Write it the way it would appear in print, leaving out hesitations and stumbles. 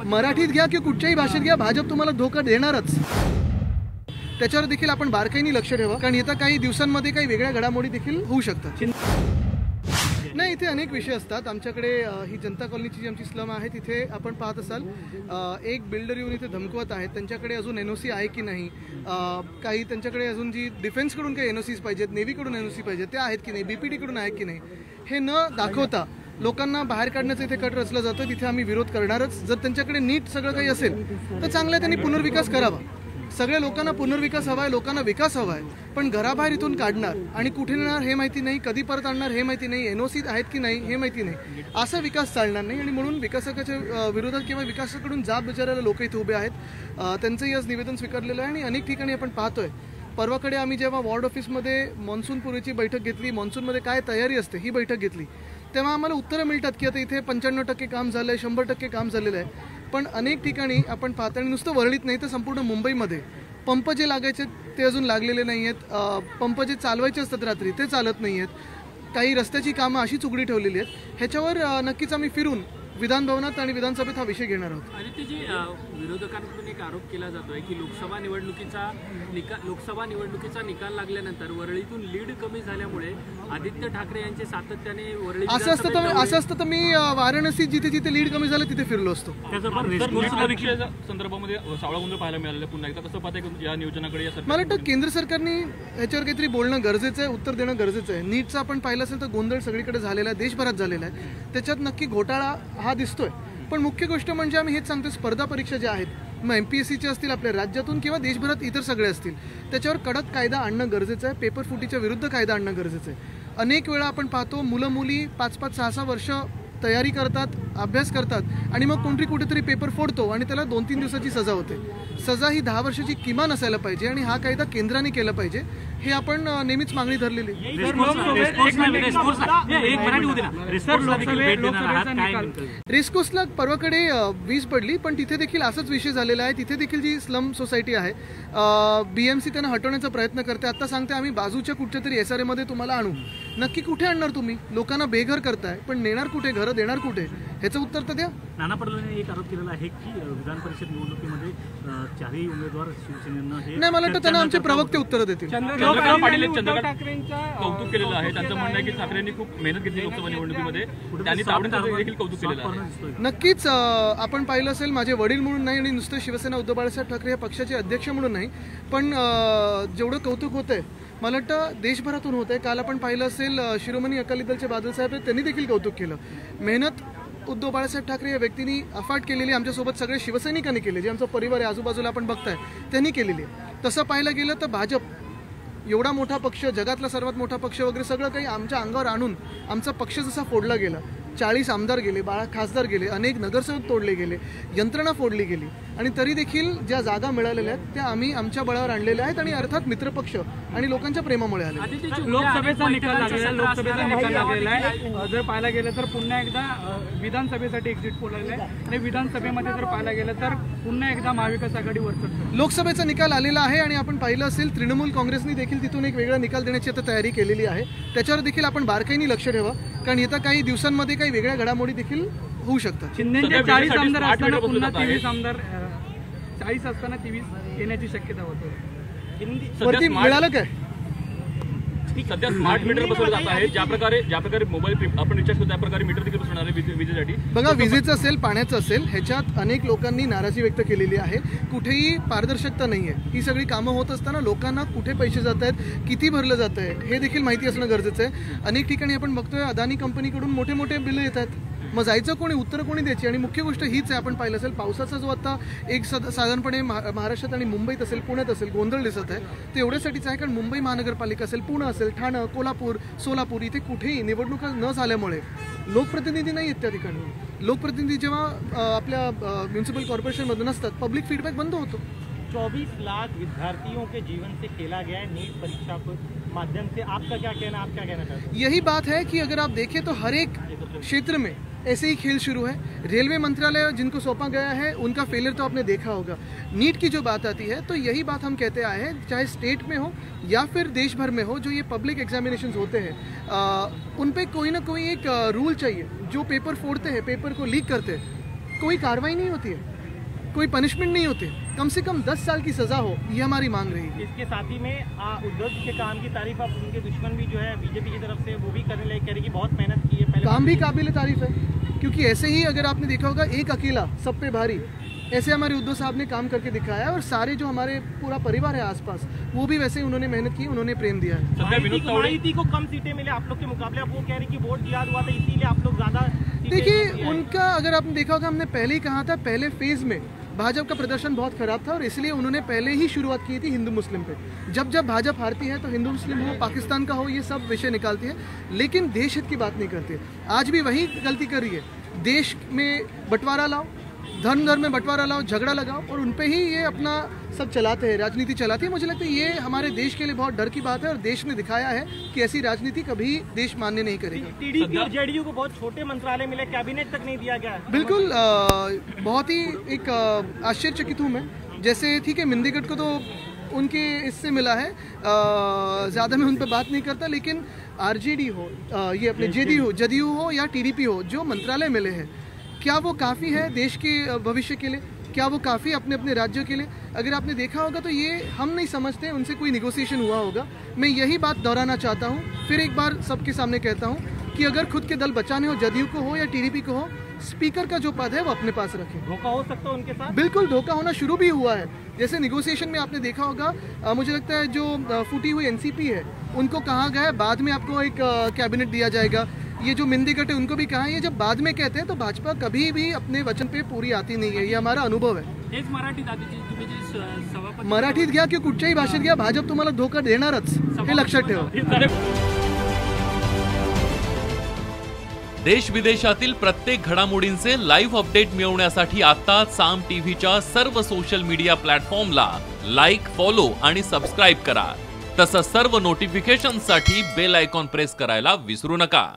मराठीत घ्या किंवा कुठच्याही भाषेत घ्या, भाजप तुम्हाला धोका देणारच. त्याच्यावर देखील आपण बारकाईने लक्ष ठेवा, कारण येत्या काही दिवसांमध्ये काही वेगळ्या घडामोडी देखील होऊ शकतात. नाही, इथे अनेक विषय असतात. आमच्याकडे ही जनता कॉलनीची जी आमची स्लम आहे तिथे आपण पाहत असाल एक बिल्डर येऊन इथे धमकवत आहेत. त्यांच्याकडे अजून NOC आहे की नाही, काही त्यांच्याकडे अजून जी डिफेन्सकडून काही NOCs पाहिजेत, नेव्हीकडून NOC पाहिजेत ते आहेत की नाही, BPT कडून आहेत की नाही, हे न दाखवता लोकांना बाहेर काढण्याचं इथे कट रचलं जातं. तिथे आम्ही विरोध करणारच. जर त्यांच्याकडे नीट सगळं काही असेल तर चांगलं त्यांनी पुनर्विकास करावा. सगळ्या लोकांना पुनर्विकास हवा आहे, लोकांना विकास हवा आहे, पण घराबाहेर इथून काढणार आणि कुठे नेणार हे माहिती नाही, कधी परत आणणार हे माहिती नाही, NOC आहेत की नाही हे माहिती नाही. असा विकास चालणार नाही. आणि म्हणून विकासकाच्या विरोधात किंवा विकासाकडून जाब विचारायला लोक इथे उभे आहेत. त्यांचंही आज निवेदन स्वीकारलेलं आहे आणि अनेक ठिकाणी आपण पाहतोय. परवाकडे आम्ही जेव्हा वॉर्ड ऑफिसमध्ये मान्सून पूर्वीची बैठक घेतली, मान्सूनमध्ये काय तयारी असते ही बैठक घेतली, तेव्हा आम्हाला उत्तरं मिळतात की आता इथे 95% काम झालं आहे, 100% काम झालेलं आहे. पण अनेक ठिकाणी आपण पाहतो, आणि नुसतं वरळीत नाही तर संपूर्ण मुंबईमध्ये पंप जे लागायचे ते अजून लागलेले नाही आहेत. पंप जे चालवायचे असतात रात्री ते चालत नाही आहेत. काही रस्त्याची कामं अशीच उघडी ठेवलेली आहेत. ह्याच्यावर नक्कीच आम्ही फिरून विधान भवनात आणि विधानसभेत हा विषय घेणार आहोत. आणि ते जे विरोधकांकडून एक आरोप केला जातोय की लोकसभा निवडणुकीचा निकाल लागल्यानंतर वरळीतून लीड कमी झाल्यामुळे आदित्य ठाकरे यांचे सातत्याने वरळी असं असतं तर मी वाराणसीत जिथे जिथे लीड कमी झालं तिथे फिरलो असतो. संदर्भामध्ये सावळा गोंधळ पाहायला मिळालेला पुन्हा एकदा कसं पाहताय या नियोजनाकडे? मला वाटतं केंद्र सरकारने ह्याच्यावर काहीतरी बोलणं गरजेचं आहे, उत्तर देणं गरजेचं आहे. नीटचं आपण पाहिलं असेल तर गोंधळ सगळीकडे झालेला आहे, देशभरात झालेला आहे. त्याच्यात नक्की घोटाळा हा दिसतोय. पण मुख्य गोष्ट म्हणजे आम्ही हेच सांगतो, स्पर्धा परीक्षा ज्या आहेत, मग MPSCचे असतील आपल्या राज्यातून किंवा देशभरात इतर सगळे असतील, त्याच्यावर कडक कायदा आणणं गरजेचं आहे. पेपर फुटीच्या विरुद्ध कायदा आणणं गरजेचं आहे. अनेक वेळा आपण पाहतो मुलं मुली 5-5, 6-6 वर्ष तयारी करतात, अभ्यास करतात आणि मग कोणतरी कुठेतरी पेपर फोडतो आणि त्याला 2-3 दिवसाची सजा होते. सजा ही 10 वर्षाची किमान असायला पाहिजे आणि हा कायदा केंद्राने केला पाहिजे, हे आपण नेहमीच मागणी धरलेली. रेसकोर्सला परवाकडे वीज पडली, पण तिथे देखील असाच विषय झालेला आहे. तिथे देखील जी स्लम सोसायटी आहे, BMC त्यांना हटवण्याचा प्रयत्न करते. आता सांगते आम्ही बाजूच्या कुठच्या तरी SRA मध्ये तुम्हाला आणू. नक्की कुठे आणणार तुम्ही? लोकांना बेघर करताय, पण नेणार कुठे, घरं देणार कुठे, ह्याचं उत्तर तर द्या. नाना पटोलेंनी एक आरोप केलेला आहे की विधान परिषद निवडणुकीमध्ये 4ही उमेदवार शिवसेनेनं नाही, मला वाटतं त्यांना आमचे प्रवक्ते उत्तर देतील. चंद्रकांत पाटील कौतुक केलेलं आहे. त्यांचं म्हणणं आहे की ठाकरेंनी खूप मेहनत घेतली लोकसभा निवडणुकीमध्ये, त्यांनी ताबडतोब देखील कौतुक केलेलं आहे. नक्कीच आपण पाहिलं असेल, माझे वडील म्हणून नाही आणि नुसतं शिवसेना उद्धव बाळासाहेब ठाकरे या पक्षाचे अध्यक्ष म्हणून नाही, पण जेवढं कौतुक होतंय मला वाटतं देशभरातून होत आहे. काल आपण पाहिलं असेल शिरोमणी अकाली दलचे बादल साहेब त्यांनी देखील कौतुक केलं. मेहनत उद्धव बाळासाहेब ठाकरे या व्यक्तींनी अफाट केलेली, आमच्यासोबत सगळे शिवसैनिकांनी केले, जे आमचा परिवार आहे आजूबाजूला आपण बघताय त्यांनी केलेली आहे. तसं पाहायला गेलं तर भाजप एवढा मोठा पक्ष, जगातला सर्वात मोठा पक्ष वगैरे सगळं काही आमच्या अंगावर आणून आमचा पक्ष जसा फोडला गेला, 40 आमदार गेले, 12 खासदार गेले, अनेक नगरसेवक तोडले गेले, यंत्रणा फोडली गेली, आणि तरी देखील ज्या जागा मिळालेल्या आहेत त्या आम्ही आमच्या बळावर आणलेल्या आहेत आणि अर्थात मित्रपक्ष आणि लोकांच्या प्रेमामुळे आले. लोकसभेचा निकाल लागलेला आहे. जर पाहायला गेलं तर पुन्हा एकदा विधानसभेसाठी एक्झिट पोल आलेला आहे आणि विधानसभेमध्ये जर पाहायला गेलं तर पुन्हा एकदा महाविकास आघाडी वरचढ. लोकसभेचा निकाल आलेला आहे आणि आपण पाहिलं असेल तृणमूल काँग्रेसने देखील तिथून एक वेगळा निकाल देण्याची आता तयारी केलेली आहे. त्याच्यावर देखील आपण बारकाईने लक्ष ठेवा, कारण येत्या काही दिवसांमध्ये काही वेगळ्या घडामोडी देखील होऊ शकतात. शिंदेचे 40 आमदार असताना पुन्हा 23 आमदार, 40 असताना 23 येण्याची शक्यता होती. वरती मिळालं काय? सध्या स्मार्ट मीटर बसवलं जात आहे. ज्या प्रकारे मोबाईल आपण रिचार्ज करतो त्या प्रकारे मीटर देखील बसवणार आहे विजेसाठी. बघा, विजेचं असेल, पाण्याचं असेल, ह्याच्यात अनेक लोकांनी नाराजी व्यक्त केलेली आहे. कुठेही पारदर्शकता नाहीये. ही सगळी कामं होत असताना लोकांना कुठे पैसे जात आहेत, किती भरलं जात आहे हे देखील माहिती असणं गरजेचं आहे. अनेक ठिकाणी आपण बघतोय अदानी कंपनीकडून मोठे मोठे बिल येत आहेत. मग जायचं कोणी, उत्तर कोणी द्यायची? आणि मुख्य गोष्ट हीच आहे, आपण पाहिलं असेल पावसाचा जो आता एक साधारणपणे महाराष्ट्रात आणि मुंबईत असेल, पुण्यात असेल, गोंधळ दिसत आहे. ते एवढ्यासाठीच आहे कारण मुंबई महानगरपालिका असेल, पुणे असेल, ठाणं, कोल्हापूर, सोलापूर, इथे कुठेही निवडणुका न झाल्यामुळे लोकप्रतिनिधी नाही आहेत त्या ठिकाणी. लोकप्रतिनिधी जेव्हा आपल्या म्युन्सिपल कॉर्पोरेशनमधून असतात, पब्लिक फीडबॅक बंद होतो. 24 लाख विद्यार्थियों के जीवन से खेला गया है नीट परीक्षा के माध्यम से. आपका क्या कहना, आप क्या कहना चाहते हैं? यही बात है कि अगर आप देखें तो हर एक क्षेत्र में ऐसे ही खेल शुरू है. रेलवे मंत्रालय जिनको सौंपा गया है उनका फेलियर तो आपने देखा होगा. नीट की जो बात आती है तो यही बात हम कहते आए हैं, चाहे स्टेट में हो या फिर देश भर में हो, जो ये पब्लिक एग्जामिनेशंस होते हैं उन पे कोई ना कोई एक रूल चाहिए. जो पेपर फोड़ते हैं, पेपर को लीक करते हैं, कोई कार्रवाई नहीं होती है. कोई पनिशमेंट नहीं होते, कम से कम 10 साल की सजा हो, ये हमारी मांग रही है। इसके साथ ही में उद्धव जी के काम की तारीफ आप उनके दुश्मन भी जो है बीजेपी की तरफ से वो भी करने लगे, कह रहे कि बहुत मेहनत की है पहले। काम भी काबिल तारीफ है, क्योंकि ऐसे ही अगर आपने देखा होगा एक अकेला सब पे भारी, ऐसे हमारे उद्धव साहब ने काम करके दिखाया है। और सारे जो हमारे पूरा परिवार है आसपास, वो भी वैसे ही उन्होंने मेहनत की, उन्होंने प्रेम दिया है। सध्या विनोद तावडे माहिती को कम सीटें मिले आप लोग के मुकाबले, अब वो कह रहे कि वोट जिहाद हुआ था इसीलिए आप लोग ज्यादा देखिए, उनका अगर आपने देखा होगा, हमने पहले ही कहा था, पहले फेज में भाजपा का प्रदर्शन बहुत खराब था और इसलिए उन्होंने पहले ही शुरुआत की थी हिंदू मुस्लिम पे। जब जब भाजपा हारती है तो हिंदू मुस्लिम हो, पाकिस्तान का हो, ये सब विषय निकालती है, लेकिन देश हित की बात नहीं करती। आज भी वही गलती कर रही है, देश में बंटवारा लाओ, धर्म में बंटवारा लाओ, झगड़ा लगाओ और उनपे ही ये अपना सब चलाते हैं, राजनीति चलाती है। मुझे लगता है ये हमारे देश के लिए बहुत डर की बात है और देश ने दिखाया है कि ऐसी राजनीति कभी देश मान्य नहीं करेगा। टीडीपी और जेडीयू को बहुत छोटे मंत्रालय मिले, कैबिनेट तक नहीं दिया गया। बिल्कुल, बहुत ही एक आश्चर्यचकित हूँ मैं। जैसे ठीक है, मिंदीगढ़ को तो उनके इससे मिला है, ज़्यादा मैं उन पर बात नहीं करता, लेकिन आरजेडी हो, ये अपने जदयू हो या टीडीपी हो, जो मंत्रालय मिले हैं, क्या वो काफ़ी है देश के भविष्य के लिए? क्या वो काफ़ी अपने अपने राज्यों के लिए? अगर आपने देखा होगा तो ये हम नहीं समझते उनसे कोई निगोसिएशन हुआ होगा। मैं यही बात दोहराना चाहता हूँ, फिर एक बार सबके सामने कहता हूँ कि अगर खुद के दल बचाने हो, जदयू को हो या टीडीपी को हो, स्पीकर का जो पद है वो अपने पास रखें। धोखा हो सकता है उनके साथ? बिल्कुल, धोखा होना शुरू भी हुआ है। जैसे निगोसिएशन में आपने देखा होगा, मुझे लगता है जो फूटी हुई एनसीपी है उनको कहा गया है बाद में आपको एक कैबिनेट दिया जाएगा। ये जो मिंदीगढ़ है उनको भी कहा है, ये जब बाद में कहते हैं तो भाजपा कभी भी अपने वचन पे पूरी आती नहीं है, ये हमारा अनुभव है। हेच मराठीत आधीची तुम्ही जी सभापती मराठीत घ्या किंवा कुठच्याही भाषेत घ्या, भाजप तुम्हाला धोका देणारच, हे लक्षात ठेवा। देश विदेशातील प्रत्येक घडामोडींचे लाईव्ह अपडेट मिळवण्यासाठी आता साम टीव्हीच्या सर्व सोशल मीडिया प्लॅटफॉर्मला लाईक, फॉलो आणि सबस्क्राईब करा। तसंच सर्व नोटिफिकेशनसाठी बेल आयकॉन प्रेस करायला विसरू नका।